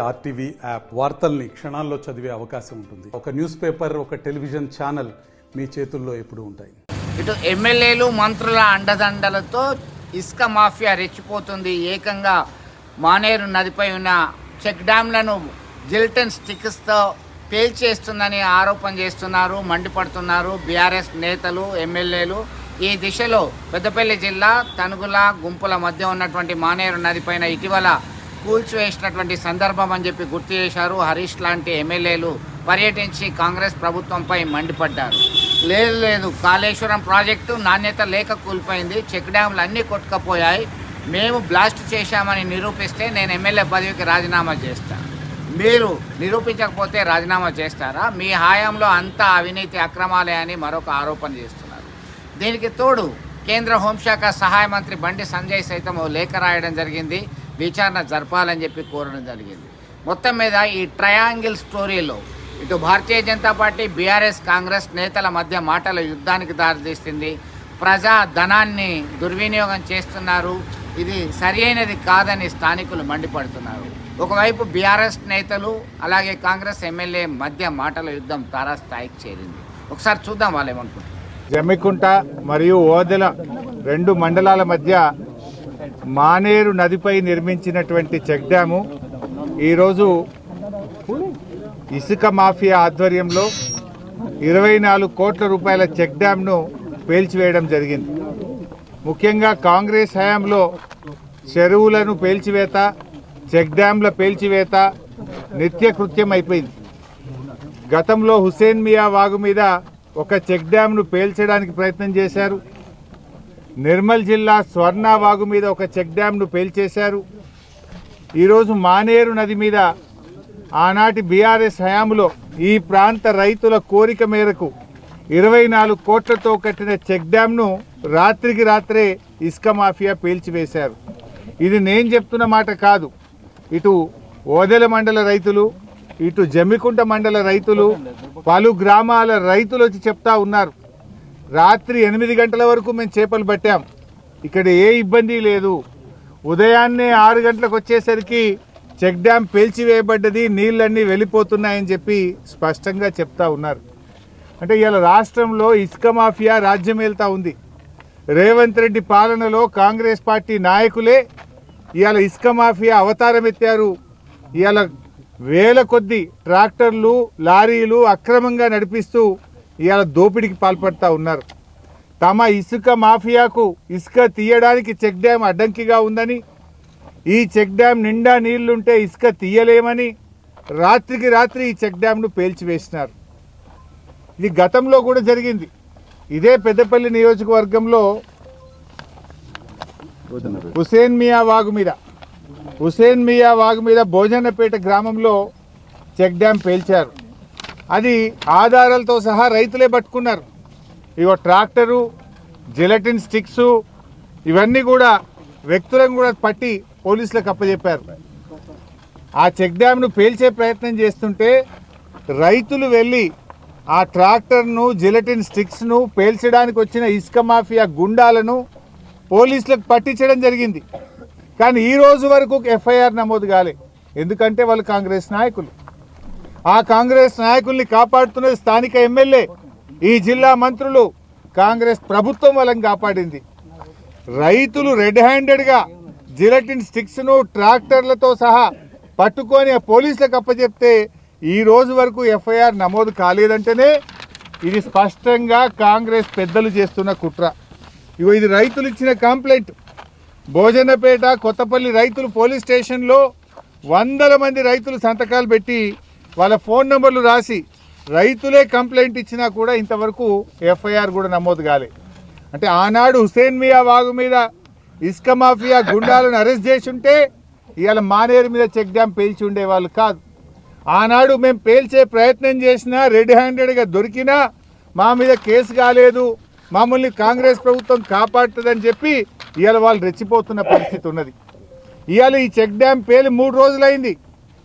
RTV app వార్తల్ని క్షణాల్లో చదివే అవకాశం ఉంటుంది. ఒక న్యూస్ పేపర్, ఒక టెలివిజన్ ఛానల్ మీ చేతుల్లో ఎప్పుడూ ఉంటాయి. ఇటు ఎమ్మెల్యేలు మంత్రుల అండదండలతో ఇసుక మాఫియా రెచ్చిపోతుంది. ఏకంగా మానేరు నదిపై ఉన్న చెక్ డ్యాంలను జిల్టన్ స్టిక్స్తో పేల్చేస్తుందని ఆరోపణ చేస్తున్నారు, మండిపడుతున్నారు బీఆర్ఎస్ నేతలు, ఎమ్మెల్యేలు. ఈ దిశలో పెద్దపల్లి జిల్లా తనుగుల గుంపుల మధ్య ఉన్నటువంటి మానేరు నదిపైన ఇటీవల కూల్చివేసినటువంటి సందర్భం అని చెప్పి గుర్తు చేశారు. హరీష్ లాంటి ఎమ్మెల్యేలు పర్యటించి కాంగ్రెస్ ప్రభుత్వంపై మండిపడ్డారు. లేదు కాళేశ్వరం ప్రాజెక్టు నాణ్యత లేక కూలిపోయింది, చెక్ డ్యాములు అన్నీ కొట్టుకపోయాయి, మేము బ్లాస్ట్ చేశామని నిరూపిస్తే నేను ఎమ్మెల్యే పదవికి రాజీనామా చేస్తాను. మీరు నిరూపించకపోతే రాజీనామా చేస్తారా? మీ హయాంలో అంతా అవినీతి అక్రమాలే అని మరొక ఆరోపణ చేస్తున్నారు. దీనికి తోడు కేంద్ర హోంశాఖ సహాయ మంత్రి బండి సంజయ్ సైతం లేఖ రాయడం జరిగింది, విచారణ జరపాలని చెప్పి కోరడం జరిగింది. మొత్తం మీద ఈ ట్రయాంగిల్ స్టోరీలో ఇటు భారతీయ జనతా పార్టీ, బీఆర్ఎస్, కాంగ్రెస్ నేతల మధ్య మాటల యుద్ధానికి దారితీస్తుంది. ప్రజా ధనాన్ని దుర్వినియోగం చేస్తున్నారు, ఇది సరైనది కాదని స్థానికులు మండిపడుతున్నారు. ఒకవైపు బీఆర్ఎస్ నేతలు అలాగే కాంగ్రెస్ ఎమ్మెల్యే మధ్య మాటల యుద్ధం తారాస్థాయికి చేరింది. ఒకసారి చూద్దాం వాళ్ళు ఏమనుకుంటారు. జమ్మికుంట మరియు ఓదెల రెండు మండలాల మధ్య మానేరు నదిపై నిర్మించినటువంటి చెక్ డ్యాము ఈరోజు ఇసుక మాఫియా ఆధ్వర్యంలో 24 కోట్ల రూపాయల చెక్ డ్యామ్ను పేల్చివేయడం జరిగింది. ముఖ్యంగా కాంగ్రెస్ హయాంలో చెరువులను పేల్చివేత, చెక్ డ్యాంల పేల్చివేత నిత్యకృత్యం అయిపోయింది. గతంలో హుసేన్ మియా వాగు మీద ఒక చెక్ డ్యాంను పేల్చడానికి ప్రయత్నం చేశారు. నిర్మల్ జిల్లా స్వర్ణ వాగు మీద ఒక చెక్ డ్యాంను పేల్చేశారు. ఈరోజు మానేరు నది మీద ఆనాటి బీఆర్ఎస్ హయాంలో ఈ ప్రాంత రైతుల కోరిక మేరకు 24 కోట్లతో కట్టిన చెక్ డ్యాంను రాత్రికి రాత్రే ఇసుక మాఫియా పేల్చివేశారు. ఇది నేను చెప్తున్న మాట కాదు. ఇటు ఓదెల మండల రైతులు, ఇటు జమ్మికుంట మండల రైతులు, పలు గ్రామాల రైతులు వచ్చి చెప్తా ఉన్నారు. రాత్రి 8 గంటల వరకు మేము చేపలు పట్టాం, ఇక్కడ ఏ ఇబ్బంది లేదు. ఉదయాన్నే 6 గంటలకు వచ్చేసరికి చెక్ డ్యామ్ పేల్చివేయబడ్డది, నీళ్ళన్నీ వెళ్ళిపోతున్నాయని చెప్పి స్పష్టంగా చెప్తా ఉన్నారు. అంటే ఇవాళ రాష్ట్రంలో ఇసుక మాఫియా రాజ్యమేల్తా ఉంది. రేవంత్ రెడ్డి పాలనలో కాంగ్రెస్ పార్టీ నాయకులే ఇవాళ ఇసుక మాఫియా అవతారం ఎత్తారు. ఇవాళ వేల కొద్ది ట్రాక్టర్లు, లారీలు అక్రమంగా నడిపిస్తూ ఇవాళ దోపిడీకి పాల్పడుతూ ఉన్నారు. తమ ఇసుక మాఫియాకు ఇసుక తీయడానికి చెక్ డ్యామ్ అడ్డంకిగా ఉందని, ఈ చెక్ డ్యామ్ నిండా నీళ్లుంటే ఇసుక తీయలేమని రాత్రికి రాత్రి ఈ చెక్ డ్యామ్ను పేల్చివేసినారు. ఇది గతంలో కూడా జరిగింది. ఇదే పెద్దపల్లి నియోజకవర్గంలో హుసేన్ మియా వాగు మీద భోజనపేట గ్రామంలో చెక్ డ్యామ్ పేల్చారు. అది ఆధారాలతో సహా రైతులే పట్టుకున్నారు. ఇగో ట్రాక్టరు, జిలటిన్ స్టిక్స్ ఇవన్నీ కూడా వ్యక్తులను కూడా పట్టి పోలీసులకు అప్పచెప్పారు. ఆ చెక్ డ్యామ్ను పేల్చే ప్రయత్నం చేస్తుంటే రైతులు వెళ్ళి ఆ ట్రాక్టర్ను, జిలటిన్ స్టిక్స్ను పేల్చడానికి వచ్చిన ఇసుక మాఫియా గుండాలను పోలీసులకు పట్టించడం జరిగింది. కానీ ఈ రోజు వరకు ఎఫ్ఐఆర్ నమోదు కాలే. ఎందుకంటే వాళ్ళు కాంగ్రెస్ నాయకులు. ఆ కాంగ్రెస్ నాయకుల్ని కాపాడుతున్నది స్థానిక ఎమ్మెల్యే, ఈ జిల్లా మంత్రులు, కాంగ్రెస్ ప్రభుత్వం వాళ్ళని కాపాడింది. రైతులు రెడ్ హ్యాండెడ్గా జిలటిన్ స్టిక్స్ను ట్రాక్టర్లతో సహా పట్టుకొని పోలీసులకు అప్పచెప్తే ఈ రోజు వరకు ఎఫ్ఐఆర్ నమోదు కాలేదంటేనే ఇది స్పష్టంగా కాంగ్రెస్ పెద్దలు చేస్తున్న కుట్ర. ఇగో ఇది రైతులు ఇచ్చిన కంప్లైంట్. భోజనపేట, కొత్తపల్లి రైతులు పోలీస్ స్టేషన్లో 100 మంది రైతులు సంతకాలు పెట్టి వాళ్ళ ఫోన్ నెంబర్లు రాసి రైతులే కంప్లైంట్ ఇచ్చినా కూడా ఇంతవరకు ఎఫ్ఐఆర్ కూడా నమోదు కాలే. అంటే ఆనాడు హుసేన్ మియా వాగు మీద ఇసుక మాఫియా గుండాలను అరెస్ట్ చేసి ఉంటే ఇవాళ మానేరు మీద చెక్ డ్యామ్ పేల్చి ఉండేవాళ్ళు కాదు. ఆనాడు మేము పేల్చే ప్రయత్నం చేసినా, రెడ్ హ్యాండెడ్గా దొరికినా మా మీద కేసు కాలేదు, మమ్మల్ని కాంగ్రెస్ ప్రభుత్వం కాపాడుతుందని చెప్పి ఇవాళ వాళ్ళు రెచ్చిపోతున్న పరిస్థితి ఉన్నది. ఇవాళ ఈ చెక్ డ్యామ్ పేలి 3 రోజులైంది,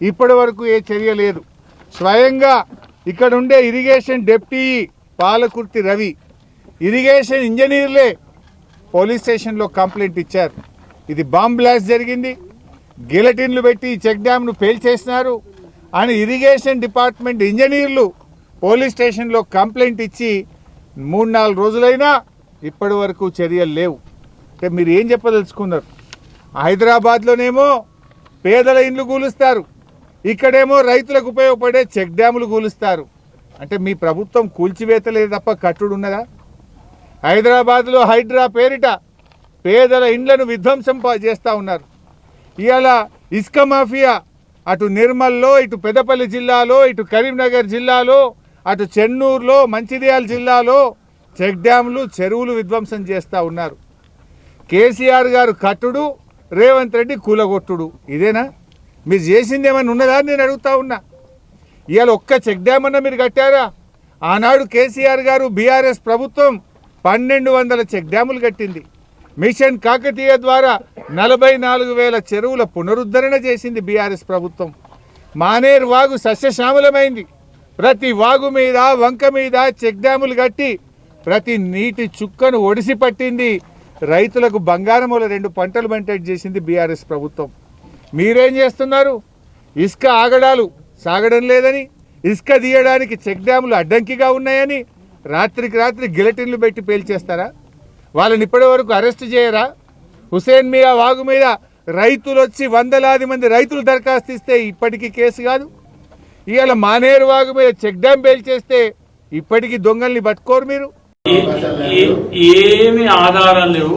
ఇప్పటి వరకు ఏ చర్య లేదు. స్వయంగా ఇక్కడ ఉండే irrigation deputy Palakurthi Ravi, irrigation ఇంజనీర్లే పోలీస్ స్టేషన్లో కంప్లైంట్ ఇచ్చారు. ఇది బాంబ్ బ్లాస్ట్ జరిగింది, గిలటిన్లు పెట్టి ఈ చెక్ డ్యామ్ను పేల్చేసినారు అని ఇరిగేషన్ డిపార్ట్మెంట్ ఇంజనీర్లు పోలీస్ స్టేషన్లో కంప్లైంట్ ఇచ్చి 3-4 రోజులైనా ఇప్పటి వరకు చర్యలు లేవు. అంటే మీరు ఏం చెప్పదలుచుకున్నారు? హైదరాబాద్లోనేమో పేదల ఇండ్లు కూలుస్తారు, ఇక్కడేమో రైతులకు ఉపయోగపడే చెక్ డ్యాములు కూలుస్తారు. అంటే మీ ప్రభుత్వం కూల్చివేతలే తప్ప కట్టుడు ఉన్నదా? హైదరాబాద్లో హైడ్రా పేరిట పేదల ఇండ్లను విధ్వంసం చేస్తూ ఉన్నారు. ఇవాళ ఇసుక మాఫియా అటు నిర్మల్లో, ఇటు పెద్దపల్లి జిల్లాలో, ఇటు కరీంనగర్ జిల్లాలో, అటు చెన్నూరులో, మంచిర్యాల జిల్లాలో చెక్ డ్యాములు, చెరువులు విధ్వంసం చేస్తూ ఉన్నారు. కేసీఆర్ గారు కట్టుడు, రేవంత్ రెడ్డి కూలగొట్టుడు. ఇదేనా మీరు చేసింది? ఏమైనా ఉన్నదా నేను అడుగుతా ఉన్నా. ఇవాళ ఒక్క చెక్ డ్యామ్ అన్నా మీరు కట్టారా? ఆనాడు కేసీఆర్ గారు బీఆర్ఎస్ ప్రభుత్వం 1200 చెక్ డ్యాములు కట్టింది. మిషన్ కాకతీయ ద్వారా 44,000 చెరువుల పునరుద్ధరణ చేసింది బీఆర్ఎస్ ప్రభుత్వం. మానేరు వాగు సస్యశ్యామలమైంది. ప్రతి వాగు మీద, వంక మీద చెక్ డ్యాములు కట్టి ప్రతి నీటి చుక్కను ఒడిసి పట్టింది. రైతులకు బంగారముల 2 పంటలు పంటేట్ చేసింది బీఆర్ఎస్ ప్రభుత్వం. మీరేం చేస్తున్నారు? ఇసుక ఆగడాలు సాగడం లేదని, ఇసుక తీయడానికి చెక్ డ్యాములు అడ్డంకిగా ఉన్నాయని రాత్రికి రాత్రి గిలటిన్లు పెట్టి పేల్చేస్తారా? వాళ్ళని ఇప్పటి వరకు అరెస్ట్ చేయరా? హుసేన్ మియా వాగు మీద రైతులు వచ్చి వందలాది మంది రైతులు దరఖాస్తు ఇస్తే ఇప్పటికీ కేసు కాదు. ఇవాళ మానేరు వాగు మీద చెక్ డ్యామ్ పేల్చేస్తే ఇప్పటికీ దొంగల్ని పట్టుకోరు మీరు. ఏమి ఆధారాలు లేవు.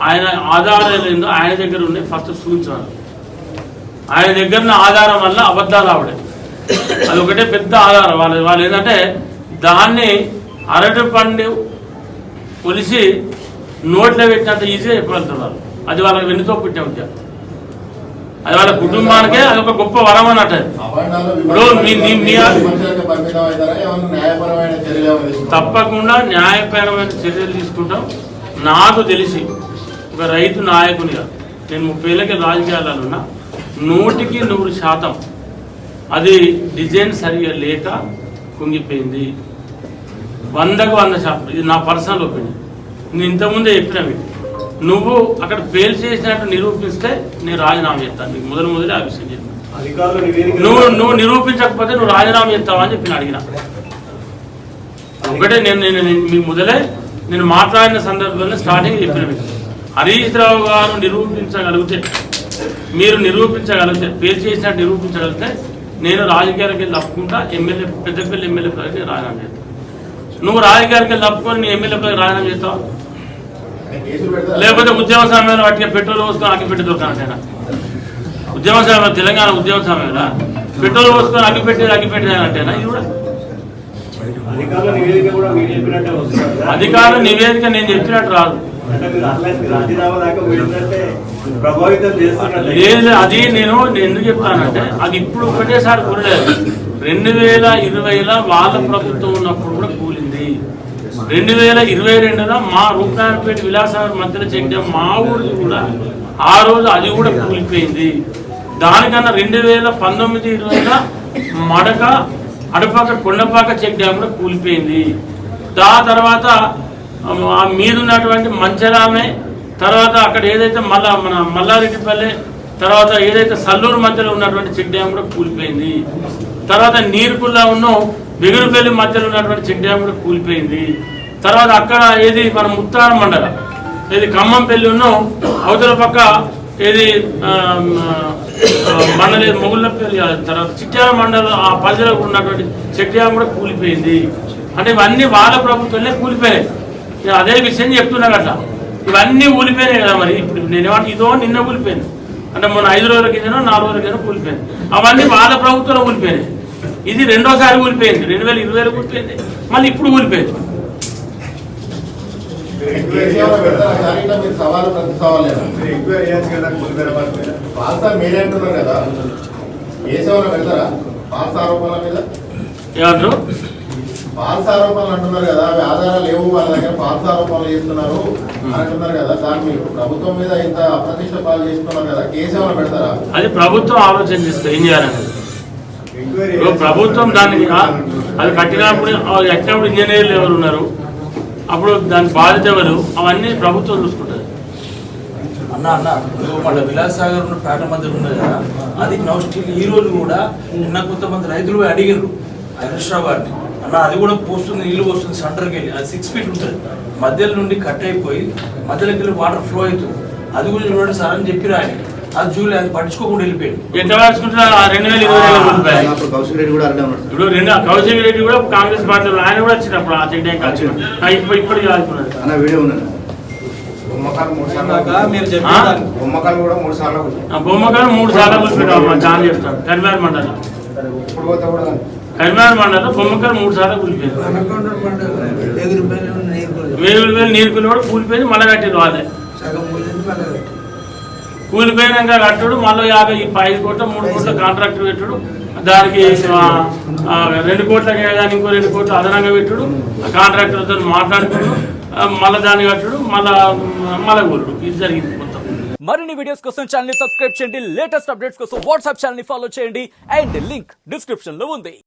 ఆయన ఆధారాలు ఏందో ఆయన దగ్గర ఉండే ఫస్ట్ చూపించాలి. ఆయన దగ్గర ఉన్న ఆధారం వల్ల అబద్ధాలు ఆవిడ, అది ఒకటే పెద్ద ఆధారం. వాళ్ళు ఏంటంటే దాన్ని అరటి పండు కొలిసి నోట్లో పెట్టినంత ఈజీగా చెప్పగలుగుతున్నారు. అది వాళ్ళకి వెన్నుతో పుట్టే ఉద్యోగం. అది వాళ్ళ కుటుంబానికే అది ఒక గొప్ప వరం అన్నట్టు. ఇప్పుడు తప్పకుండా న్యాయపరమైన చర్యలు తీసుకుంటాం. నాకు తెలిసి ఒక రైతు నాయకునిగా నేను 30 ఏళ్ళకి రాజకీయాలలో ఉన్నా, 100% అది డిజైన్ సరిగా లేక కుంగిపోయింది. 100కు 100%. ఇది నా పర్సనల్ ఒపీనియన్. నేను ఇంతకుముందే చెప్పినా మీకు, నువ్వు అక్కడ ఫెయిల్ చేసినట్టు నిరూపిస్తే నేను రాజీనామా చేస్తాను. నీకు మొదలే ఆ విషయం చెప్పాను. నువ్వు నిరూపించకపోతే నువ్వు రాజీనామా చేస్తావా అని చెప్పి అడిగిన. ఒకటే నేను మాట్లాడిన సందర్భంలో స్టార్టింగ్ చెప్పిన మీకు, హరీష్ రావు గారు నిరూపించగలిగితే, మీరు నిరూపించగలిగితే, ఫెయిల్ చేసినట్టు నిరూపించగలిగితే నేను రాజకీయాలకు వెళ్ళి తప్పుకుంటా. ఎమ్మెల్యే పెద్దపల్లి ఎమ్మెల్యే పదవికి రాజీనామా చేస్తాను. నువ్వు రాజకీయాలకు వెళ్ళి తప్పుకొని నీ ఎమ్మెల్యే పదవికి రాజీనామా చేస్తావా? లేకపోతే ఉద్యమ సమయంలో వాటికి పెట్రోల్ పోసుకొని అగ్గిపెట్టి దొరకాలంటేనా? ఉద్యమ సమయంలో, తెలంగాణ ఉద్యమ సమయంలో పెట్రోల్ పోసుకొని అగ్గిపెట్టినంటేనా? ఇది కూడా అధికారుల నివేదిక నేను చెప్పినట్టు రాదు. లేదు, అది నేను ఎందుకు చెప్తానంటే అది ఇప్పుడు ఒకటేసారి కూడలేదు. 2020లో వాళ్ళ ప్రభుత్వం ఉన్నప్పుడు కూడా కూలింది. 2022లో మా రూపనారాయణపేట విలాసాగర్ మధ్యలో చెక్ డ్యామ్ మా ఊరికి కూడా ఆ రోజు అది కూడా కూలిపోయింది. దానికన్నా 2019-20లో మడక అడపాక కొండపాక చెక్ డ్యామ్ కూడా కూలిపోయింది. దాని తర్వాత మీద ఉన్నటువంటి మంచరామే, తర్వాత అక్కడ ఏదైతే మన మల్లారెడ్డిపల్లె, తర్వాత ఏదైతే సల్లూరు మధ్యలో ఉన్నటువంటి చెక్ డ్యామ్ కూడా కూలిపోయింది. తర్వాత నీరుకుల్లా ఉన్న బెగురుపల్లి మధ్యలో ఉన్నటువంటి చెక్ డ్యామ్ కూడా కూలిపోయింది. తర్వాత అక్కడ ఏది మన ముత్తారం మండలం, ఏది ఖమ్మంపల్లి ఉన్న అవతల పక్క ఏది మండలి మొగుళ్ళపల్లి, తర్వాత చిట్యాల మండలం ఆ పరిధిలో ఉన్నటువంటి చెక్ డ్యామ్ కూడా కూలిపోయింది. అంటే ఇవన్నీ వాళ్ళ ప్రభుత్వంలో కూలిపోయినాయి. నేను అదే విషయం చెప్తున్నా కదా, ఇవన్నీ కూలిపోయినాయి కదా. మరి ఇప్పుడు నేనేమంటే ఇదో నిన్న కూలిపోయింది అంటే మొన్న 5 రోజుల కిందనో 4 రోజుల కింద కూలిపోయింది. అవన్నీ వాళ్ళ ప్రభుత్వంలో కూలిపోయినాయి. ఇది రెండోసారి కూలిపోయింది, 2020లో కూలిపోయింది, మళ్ళీ ఇప్పుడు కూలిపోయింది. ఏమంటారు? ఫాల్స్ ఆరోపణలు అంటున్నారు కదా, అవి ఆధారాలు లేవు, వాళ్ళ దగ్గర ఫాల్స్ ఆరోపణలు చేస్తున్నారు అంటున్నారు కదా. దాన్ని మీరు ప్రభుత్వం మీద ఇంత అప్రతిష్ట పాలు చేస్తున్నారు కదా, కేసు ఏమైనా పెడతారా? అది ప్రభుత్వం ఆలోచన చేస్తే ఏం చేయాలని. ప్రభుత్వం దానికి అది కట్టినప్పుడు ఇంజనీర్లు ఎవరు ఉన్నారు, అప్పుడు దాని బాధ్యత ఎవరు, అవన్నీ ప్రభుత్వం చూసుకుంటుంది. అన్న ఇదిగో మళ్ళీ విలాస్ సాగర్ ఉన్న పేట మధ్య ఉన్నది కదా, అది నౌ స్టిల్ ఈ రోజు కూడా నిన్న కొంతమంది రైతులు అడిగారు హరీష్ రావు గారిని, అన్న అది కూడా పోస్తుంది, నీళ్ళు పోస్తుంది సెంటర్కి వెళ్ళి, అది 6 ఫీట్ ఉంటుంది, మధ్యలో నుండి కట్ అయిపోయి మధ్యలోకి వెళ్ళి వాటర్ ఫ్లో అవుతుంది, అది కూడా చూడండి సార్ అని చెప్పిరు ఆయన. అది జూలై అది పట్టించుకోకుండా వెళ్ళిపోయాడు. ఎంత పడుచుకుంటున్నారు 2020 ఇప్పుడు కౌశిక్ రెడ్డి కూడా అర్థం ఉన్నాడు. ఇప్పుడు కౌశిక్ రెడ్డి కూడా కాంగ్రెస్ పార్టీలో ఆయన కూడా వచ్చినప్పుడు ఆ చెడ్డ ఇప్పటికి ఆడుకున్నాడు. అన్న వీడియో ఉన్నది. బొమ్మకాలు కూడా 3 సార్లు బొమ్మకాలు 3 సార్లు కూర్చుంటాం చాలా చెప్తాను. కరీంనగర్ మండలం బొమ్మకాలు 3 సార్లు కూలిపోయింది. 1000 నీరు కూడా కూలిపోయింది, మళ్ళీ కట్టింది వాళ్ళే. కూలిపోయినాక కట్టుడు, మళ్ళీ 5 కోట్ల 3 కోట్ల కాంట్రాక్టర్ పెట్టుడు, దానికి 2 కోట్లకి దానికి ఇంకో 2 కోట్లు అదనంగా పెట్టుడు, కాంట్రాక్టర్తో మాట్లాడుకున్నాడు, మళ్ళీ దాన్ని కట్టుడు, మళ్ళీ కూలుడు. ఇది జరిగింది మొత్తం. మరిన్ని వీడియోస్ కోసం ఛానల్ ని సబ్స్క్రైబ్ చేయండి, లేటెస్ట్ అప్డేట్స్ కోసం వాట్సాప్ ఛానల్ ని ఫాలో చేయండి, అండ్ లింక్ డిస్క్రిప్షన్ లో ఉంది.